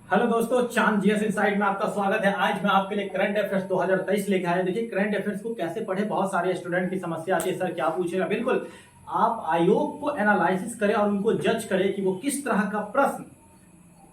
Hello दोस्तों, चांद GS inside में आपका स्वागत है। आज मैं आपके लिए करंट अफेयर्स 2023 लेके आया। देखिए, करंट अफेयर्स को कैसे पढ़े, बहुत सारे स्टूडेंट की समस्या आती है, सर क्या पूछेगा। बिल्कुल, आप आयोग को एनालिसिस करें और उनको जज करें कि वो किस तरह का प्रश्न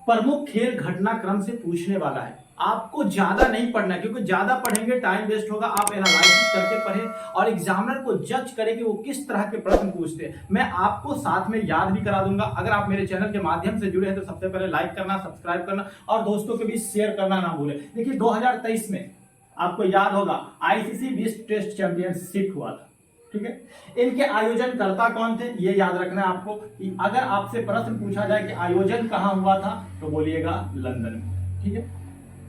प्रमुख खेल घटनाक्रम से पूछने वाला है। आपको ज्यादा नहीं पढ़ना, क्योंकि ज्यादा पढ़ेंगे टाइम वेस्ट होगा। आप एनालिसिस करके पढ़ें और एग्जामिनर को जज करें कि वो किस तरह के प्रश्न पूछते हैं। मैं आपको साथ में याद भी करा दूंगा। अगर आप मेरे चैनल के माध्यम से जुड़े हैं तो सबसे पहले लाइक करना, सब्सक्राइब करना और दोस्तों के बीच शेयर करना ना भूलें। देखिए, 2023 में आपको याद होगा आईसीसी विश्व टेस्ट चैंपियनशिप हुआ था, ठीक है। इनके आयोजनकर्ता कौन थे, ये याद रखना है आपको। कि अगर आपसे प्रश्न पूछा जाए कि आयोजन कहां हुआ था, तो बोलिएगा लंदन में, ठीक है,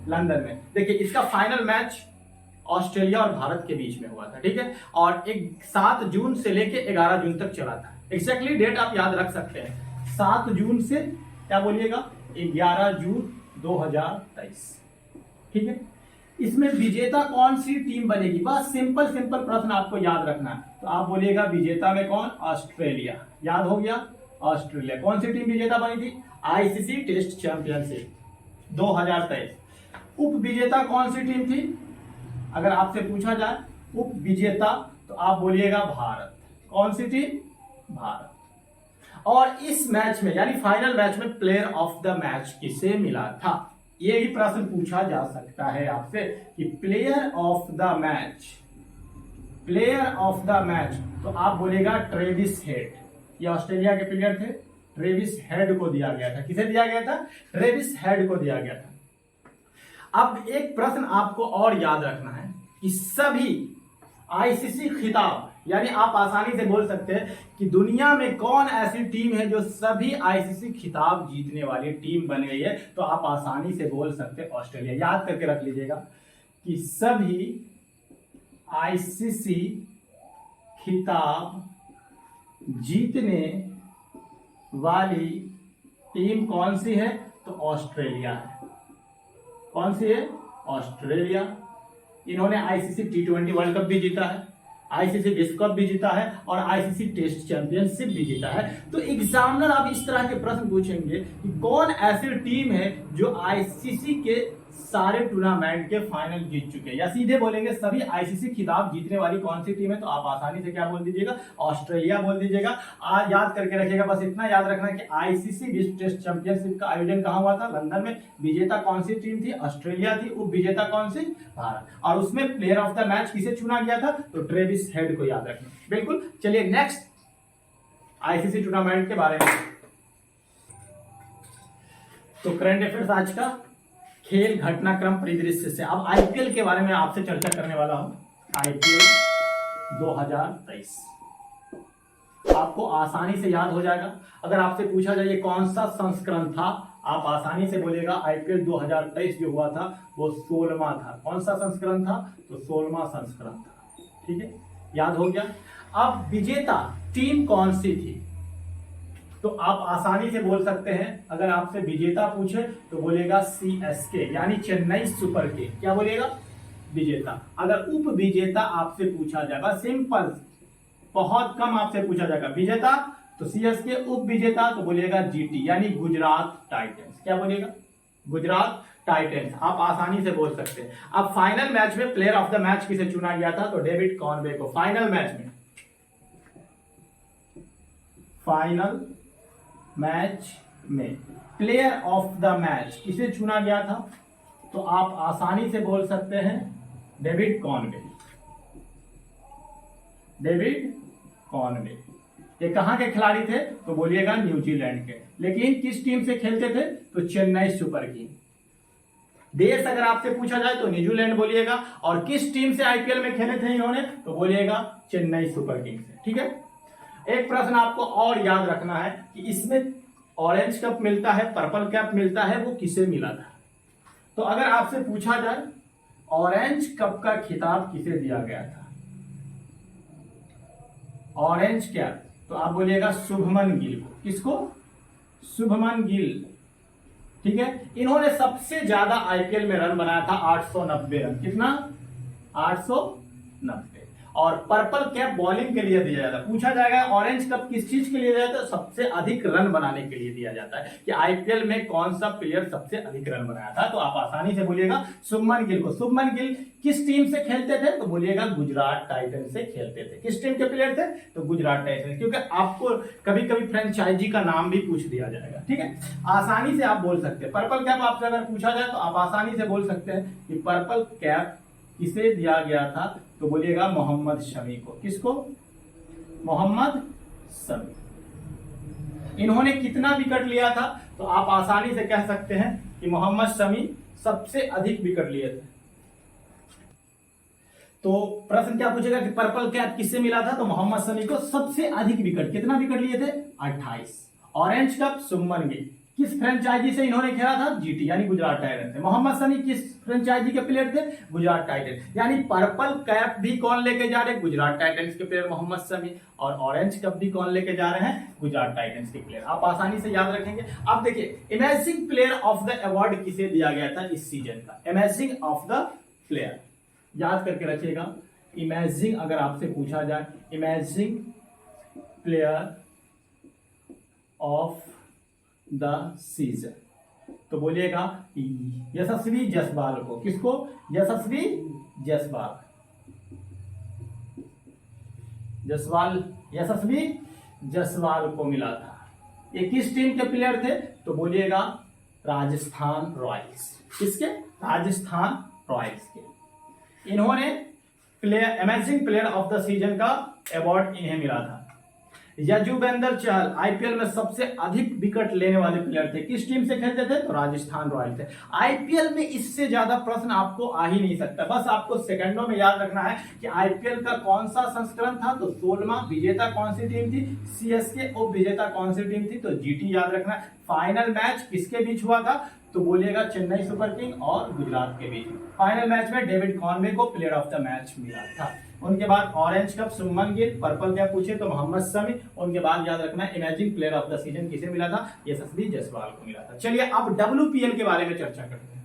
लंदन में। देखिए, इसका फाइनल मैच ऑस्ट्रेलिया और भारत के बीच में हुआ था, ठीक है। और एक 7 जून से लेके 11 जून तक चला था। एक्जैक्टली डेट आप याद रख सकते हैं, 7 जून से क्या बोलिएगा 11 जून 2023, ठीक है। इसमें विजेता कौन सी टीम बनेगी, बस सिंपल सिंपल प्रश्न आपको याद रखना है। तो आप बोलिएगा विजेता में कौन, ऑस्ट्रेलिया। याद हो गया, ऑस्ट्रेलिया। कौन सी टीम विजेता बनी थी, आईसीसी टेस्ट चैंपियनशिप 2023। उप विजेता कौन सी टीम थी, अगर आपसे पूछा जाए उप विजेता, तो आप बोलिएगा भारत। कौन सी टीम, भारत। और इस मैच में यानी फाइनल मैच में प्लेयर ऑफ द मैच किसे मिला था, ये भी प्रश्न पूछा जा सकता है आपसे कि player of the match, player of the match, तो आप बोलेगा ट्रेविस हेड। ये ऑस्ट्रेलिया के प्लेयर थे, ट्रेविस हेड को दिया गया था। किसे दिया गया था, ट्रेविस हेड को दिया गया था। अब एक प्रश्न आपको और याद रखना है कि सभी आईसीसी खिताब, यानी आप आसानी से बोल सकते हैं कि दुनिया में कौन ऐसी टीम है जो सभी आईसीसी खिताब जीतने वाली टीम बन गई है, तो आप आसानी से बोल सकते हैं ऑस्ट्रेलिया। याद करके रख लीजिएगा कि सभी आईसीसी खिताब जीतने वाली टीम कौन सी है, तो ऑस्ट्रेलिया है। कौन सी है, ऑस्ट्रेलिया। इन्होंने आईसीसी T20 वर्ल्ड कप भी जीता है, आईसीसी विश्व कप भी जीता है और आईसीसी टेस्ट चैंपियनशिप भी जीता है। तो एग्जामिनर आप इस तरह के प्रश्न पूछेंगे कि कौन ऐसी टीम है जो आईसीसी के सारे टूर्नामेंट के फाइनल जीत चुके हैं, या सीधे बोलेंगे सभी आईसीसी खिताब जीतने वाली कौन सी टीम है, तो आप आसानी से क्या बोल दीजिएगा, ऑस्ट्रेलिया बोल दीजिएगा। आज याद करके रखिएगा, बस इतना याद रखना कि आईसीसी विश्व टेस्ट चैंपियनशिप का आयोजन कहां हुआ था, लंदन में। विजेता कौन सी टीम थी, ऑस्ट्रेलिया थी। उप विजेता कौन सी, भारत। और उसमें प्लेयर ऑफ द मैच किसे चुना गया था, तो ट्रेविस हेड को याद रखना, बिल्कुल। चलिए नेक्स्ट आईसीसी टूर्नामेंट के बारे में। तो करंट अफेयर्स आज का खेल घटनाक्रम परिदृश्य से। अब आईपीएल के बारे में आपसे चर्चा करने वाला हूं। आईपीएल 2023 आपको आसानी से याद हो जाएगा। अगर आपसे पूछा जाए कौन सा संस्करण था, आप आसानी से बोलेगा आईपीएल 2023 जो हुआ था वो 16वां था। कौन सा संस्करण था, तो 16वां संस्करण था, ठीक है, याद हो गया। अब विजेता टीम कौन सी थी, तो आप आसानी से बोल सकते हैं। अगर आपसे विजेता पूछे तो बोलेगा सीएसके, यानी चेन्नई सुपर किंग। क्या बोलेगा, विजेता। अगर उप विजेता आपसे पूछा जाएगा, सिंपल, बहुत कम आपसे पूछा जाएगा, विजेता तो सीएसके, उप विजेता तो बोलिएगा जीटी, यानी गुजरात टाइटंस। क्या बोलिएगा, गुजरात टाइटंस। आप आसानी से बोल सकते हैं। अब फाइनल मैच में प्लेयर ऑफ द मैच किसे चुना गया था, तो डेविड कॉनवे को। फाइनल मैच में, फाइनल मैच में प्लेयर ऑफ द मैच किसे चुना गया था, तो आप आसानी से बोल सकते हैं डेविड कॉनवे। डेविड कॉनवे ये कहां के खिलाड़ी थे, तो बोलिएगा न्यूजीलैंड के। लेकिन किस टीम से खेलते थे, तो चेन्नई सुपर किंग। देश अगर आपसे पूछा जाए तो न्यूजीलैंड बोलिएगा, और किस टीम से आईपीएल में खेले थे इन्होंने, तो बोलिएगा चेन्नई सुपर किंग से, ठीक है। एक प्रश्न आपको और याद रखना है कि इसमें ऑरेंज कप मिलता है, पर्पल कैप मिलता है, वो किसे मिला था। तो अगर आपसे पूछा जाए ऑरेंज कप का खिताब किसे दिया गया था, ऑरेंज कैप, तो आप बोलिएगा शुभमन गिल को। किसको, शुभमन गिल, ठीक है। इन्होंने सबसे ज्यादा आईपीएल में रन बनाया था, 890 रन। कितना, 890। और पर्पल कैप बॉलिंग के लिए दिया जाता है। पूछा जाएगा ऑरेंज कैप किस चीज के लिए दिया जाता है? सबसे अधिक रन बनाने के लिए दिया जाता है कि आईपीएल में कौन सा प्लेयर सबसे अधिक रन बनाया था। तो आप आसानी से बोलिएगा शुभमन गिल को। शुभमन गिल किस टीम से खेलते थे? तो बोलिएगा गुजरात टाइटन से खेलते थे। किस टीम के प्लेयर थे? तो गुजरात टाइटन, क्योंकि आपको कभी कभी फ्रेंचाइजी का नाम भी पूछ दिया जाएगा। ठीक है, आसानी से आप बोल सकते हैं। पर्पल कैप आपसे अगर पूछा जाए तो आप आसानी से बोल सकते हैं कि पर्पल कैप किसे दिया गया था? तो बोलिएगा मोहम्मद शमी को। किसको? मोहम्मद शमी। इन्होंने कितना विकेट लिया था? तो आप आसानी से कह सकते हैं कि मोहम्मद शमी सबसे अधिक विकेट लिए थे। तो प्रश्न क्या पूछेगा कि पर्पल कैप किससे मिला था? तो मोहम्मद शमी को सबसे अधिक विकेट। कितना विकेट लिए थे? 28। Orange cap Shubman Gill. किस फ्रेंचाइजी से इन्होंने खेला था? जीटी यानी गुजरात टाइटन से। मोहम्मद शमी किस फ्रेंचाइजी के प्लेयर थे? गुजरात टाइटन। यानी पर्पल कैप भी कौन लेके जा रहे हैं? गुजरात टाइटंस के प्लेयर मोहम्मद शमी। और ऑरेंज कैप भी कौन लेके जा रहे हैं? गुजरात टाइटंस के प्लेयर। आप आसानी से याद रखेंगे। अब देखिए amazing player of the award किसे दिया गया था इस सीजन का? अमेजिंग ऑफ द प्लेयर याद करके रखिएगा। इमेजिंग अगर आपसे पूछा जाए, imaging player of the season, तो बोलिएगा यशस्वी जायसवाल को। किसको? यशस्वी जायसवाल। यशस्वी जायसवाल को मिला था। ये किस टीम के प्लेयर थे? तो बोलिएगा राजस्थान रॉयल्स। किसके? राजस्थान रॉयल्स के। इन्होंने player amazing player of the season का अवार्ड इन्हें मिला था। यजुवेंद्र चहल आईपीएल में सबसे अधिक विकेट लेने वाले प्लेयर थे। किस टीम से खेलते थे? तो राजस्थान रॉयल थे। आईपीएल में इससे ज्यादा प्रश्न आपको आ ही नहीं सकता। बस आपको सेकंडों में याद रखना है कि आईपीएल का कौन सा संस्करण था? तो 16वां। विजेता कौन सी टीम थी? सीएसके। उप विजेता कौन सी टीम थी? तो जीटी। याद रखना है। फाइनल मैच किसके बीच हुआ था? तो बोलिएगा चेन्नई सुपर किंग और गुजरात के बीच। फाइनल मैच में डेविड कॉनवे को प्लेयर ऑफ द मैच मिला था। उनके बाद orange cup Shubman Gill. Purple cap पूछे तो मोहम्मद शमी। उनके बाद याद रखना imaging player of the season किसे मिला था? यशस्वी जायसवाल को मिला था। चलिए अब डब्ल्यूपीएल के बारे में चर्चा करते हैं।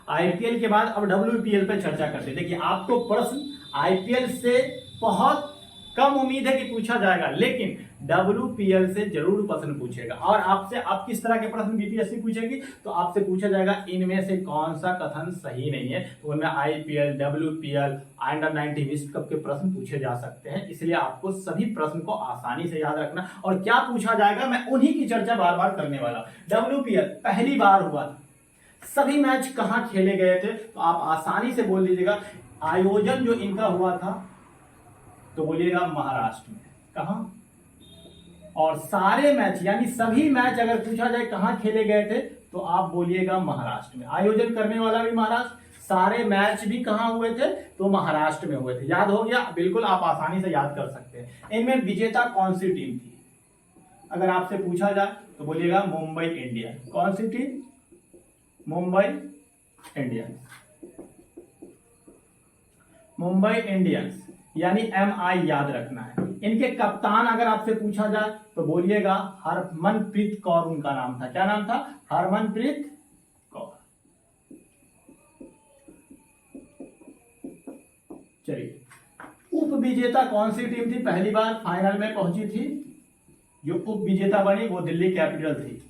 आईपीएल के बाद अब डब्ल्यूपीएल पे चर्चा करते हैं। देखिए आपको प्रश्न आईपीएल से बहुत कम उम्मीद है कि पूछा जाएगा, लेकिन डब्ल्यूपीएल से जरूर प्रश्न पूछेगा। और आपसे आप किस तरह के प्रश्न बीपीएससी पूछेगी? तो आपसे पूछा जाएगा इनमें से कौन सा कथन सही नहीं है। तो उनमें आईपीएल, डब्ल्यूपीएल, अंडर 19 विश्व कप के प्रश्न पूछे जा सकते हैं। इसलिए आपको सभी प्रश्न को आसानी से याद रखना। और क्या पूछा जाएगा मैं उन्हीं की चर्चा बार बार करने वाला। डब्ल्यूपीएल पहली बार हुआ था। सभी मैच कहां खेले गए थे? तो आप आसानी से बोल दीजिएगा आयोजन जो इनका हुआ था तो बोलिएगा महाराष्ट्र में। कहां? और सारे मैच यानी सभी मैच अगर पूछा जाए कहां खेले गए थे तो आप बोलिएगा महाराष्ट्र में। आयोजन करने वाला भी महाराष्ट्र, सारे मैच भी कहां हुए थे? तो महाराष्ट्र में हुए थे। याद हो गया? बिल्कुल आप आसानी से याद कर सकते हैं। इनमें विजेता कौन सी टीम थी अगर आपसे पूछा जाए तो बोलिएगा मुंबई इंडियंस। कौन सी team? Mumbai Indians. Mumbai Indians यानी MI याद रखना है। इनके कप्तान अगर आपसे पूछा जाए तो बोलिएगा हरमनप्रीत कौर उनका नाम था। क्या नाम था? हरमनप्रीत कौर। चलिए उप विजेता कौन सी टीम थी? पहली बार फाइनल में पहुंची थी, जो उप विजेता बनी वो दिल्ली कैपिटल थी।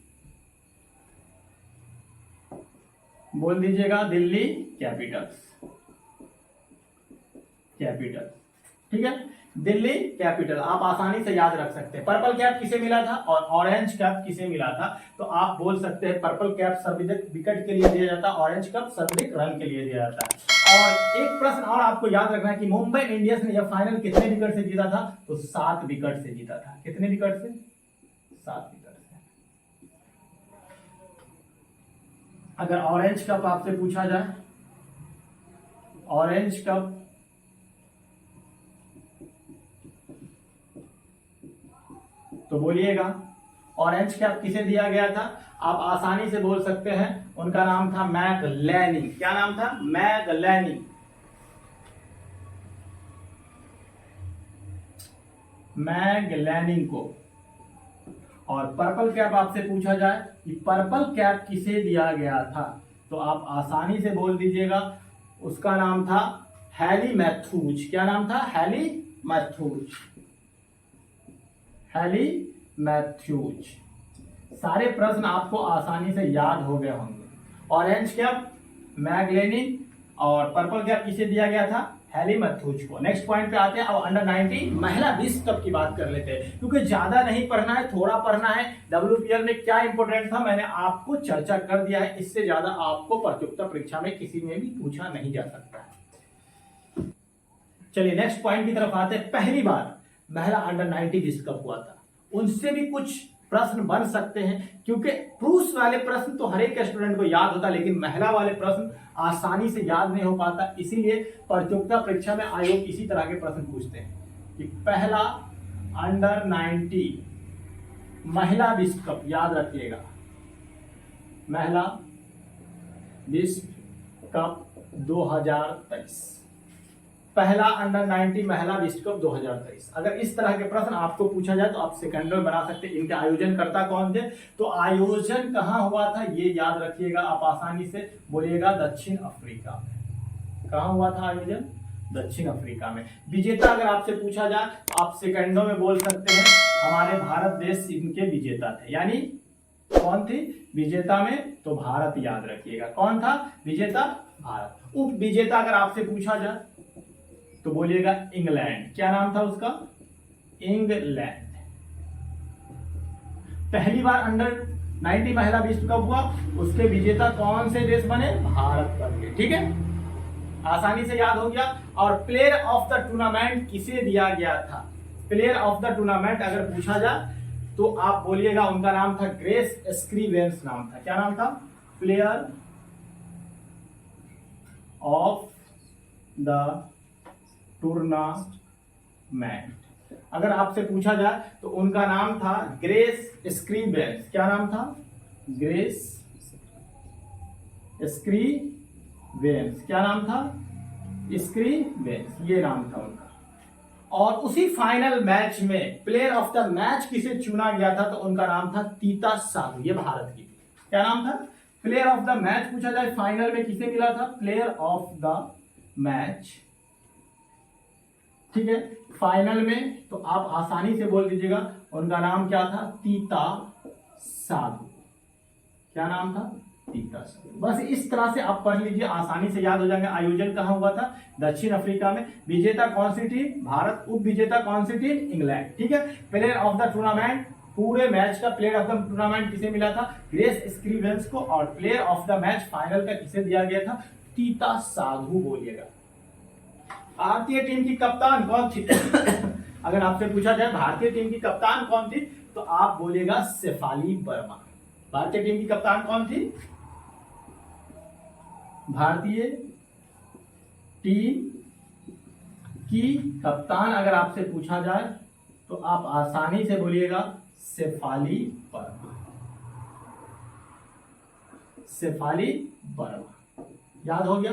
बोल दीजिएगा दिल्ली कैपिटल्स। ठीक है, दिल्ली कैपिटल आप आसानी से याद रख सकते हैं। पर्पल कैप किसे मिला था और ऑरेंज कैप किसे मिला था? तो आप बोल सकते हैं पर्पल कैप सर्वाधिक विकेट के लिए दिया जाता है, ऑरेंज कैप सर्वाधिक रन के लिए दिया जाता है। और एक प्रश्न और आपको याद रखना है कि मुंबई इंडियंस ने यह फाइनल कितने विकेट से जीता था? तो 7 विकेट से जीता था। कितने विकेट से? 7 विकेट से। अगर ऑरेंज कप आपसे पूछा जाए, ऑरेंज कप तो बोलिएगा ऑरेंज कैप किसे दिया गया था? आप आसानी से बोल सकते हैं उनका नाम था मैगलैनी। क्या नाम था? मैगलैनी। मैगलैनी को। और पर्पल कैप आपसे पूछा जाए कि पर्पल कैप किसे दिया गया था तो आप आसानी से बोल दीजिएगा उसका नाम था हैलीमैथ्यूज। क्या नाम था? हैलीमैथ्यूज। हैलीमैथ्यूज। सारे प्रश्न आपको आसानी से याद हो गए होंगे। ऑरेंज कैप मैगलेनिन और पर्पल कैप किसे दिया गया था? हैलीमैथ्यूज को। नेक्स्ट पॉइंट पे आते हैं। अब अंडर 19 महिला विश्व कप की बात कर लेते हैं, क्योंकि ज्यादा नहीं पढ़ना है, थोड़ा पढ़ना है। WPL में क्या इंपोर्टेंट था मैंने आपको चर्चा कर दिया है। इससे ज्यादा आपको प्रतियोगिता परीक्षा में किसी में भी पूछा नहीं जा सकता है। चलिए नेक्स्ट पॉइंट की तरफ आते हैं। पहली बार महिला अंडर 19 विश्व कप हुआ था, उनसे भी कुछ प्रश्न बन सकते हैं, क्योंकि पुरुष वाले प्रश्न तो हर एक स्टूडेंट को याद होता है, लेकिन महिला वाले प्रश्न आसानी से याद नहीं हो पाता। इसीलिए प्रतियोगिता परीक्षा में आयोग इसी तरह के प्रश्न पूछते हैं कि पहला अंडर 19 महिला विश्व कप, याद रखिएगा, महिला विश्व कप 2023, पहला अंडर 19 महिला विश्व कप 2023। अगर इस तरह के प्रश्न आपको पूछा जाए तो आप सेकंडों में बना सकते हैं। इनके आयोजनकर्ता कौन थे? तो आयोजन कहां हुआ था ये याद रखिएगा, आप आसानी से बोलिएगा दक्षिण अफ्रीका में। कहां हुआ था आयोजन? दक्षिण अफ्रीका में। विजेता अगर आपसे पूछा जाए तो आप सेकंडों में बोल सकते हैं हमारे भारत देश इनके विजेता थे। यानी कौन थी विजेता में? तो भारत याद रखिएगा। कौन था विजेता? भारत। उप विजेता अगर आपसे पूछा जाए तो बोलिएगा इंग्लैंड। क्या नाम था उसका? इंग्लैंड। पहली बार अंडर 19 महिला विश्व कप हुआ, उसके विजेता कौन से देश बने? भारत बन गए। ठीक है, आसानी से याद हो गया। और प्लेयर ऑफ द टूर्नामेंट किसे दिया गया था? प्लेयर ऑफ द टूर्नामेंट अगर पूछा जाए तो आप बोलिएगा उनका नाम था ग्रेस स्क्रीवेंस नाम था। क्या नाम था? प्लेयर ऑफ द टूर्नामेंट अगर आपसे पूछा जाए तो उनका नाम था ग्रेस स्क्रीवेंस। क्या नाम था? ग्रेस स्क्रीवेंस। क्या नाम था? स्क्रीवेंस, ये नाम था उनका। और उसी फाइनल मैच में प्लेयर ऑफ द मैच किसे चुना गया था? तो उनका नाम था तीता साधु। ये भारत की थी। क्या नाम था? प्लेयर ऑफ द मैच पूछा जाए फाइनल में किसे मिला था? Player of the match. ठीक है, फाइनल में तो आप आसानी से बोल दीजिएगा उनका नाम क्या था? तीता साधु। क्या नाम था? तीता साधु। बस इस तरह से आप पढ़ लीजिए, आसानी से याद हो जाएंगे। आयोजन कहां हुआ था? दक्षिण अफ्रीका में। विजेता कौन सी टीम? भारत। उप विजेता कौन सी टीम? इंग्लैंड। ठीक है, प्लेयर ऑफ द टूर्नामेंट, पूरे मैच का प्लेयर ऑफ द टूर्नामेंट किसे मिला था? ग्रेस स्क्रीवेंस को। और player of the match final का किसे दिया गया था? तीता साधु बोलिएगा। भारतीय टीम की कप्तान कौन थी? अगर आपसे पूछा जाए भारतीय टीम की कप्तान कौन थी तो आप बोलेगा शेफाली वर्मा। भारतीय टीम की कप्तान कौन थी? भारतीय टीम की कप्तान अगर आपसे पूछा जाए तो आप आसानी से बोलिएगा शेफाली वर्मा। शेफाली वर्मा, याद हो गया।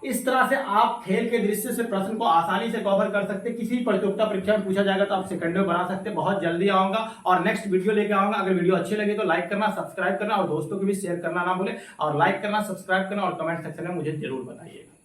इस तरह से आप खेल के दृश्य से प्रश्न को आसानी से कवर कर सकते हैं। किसी प्रतियोगिता परीक्षा में पूछा जाएगा तो आप सेकंडों में बना सकते हैं। बहुत जल्दी आऊंगा और नेक्स्ट वीडियो लेके आऊंगा। अगर वीडियो अच्छे लगे तो लाइक करना, सब्सक्राइब करना और दोस्तों को भी शेयर करना ना भूलें। और लाइक करना, सब्सक्राइब करना और कमेंट सेक्शन में मुझे जरूर बताइएगा।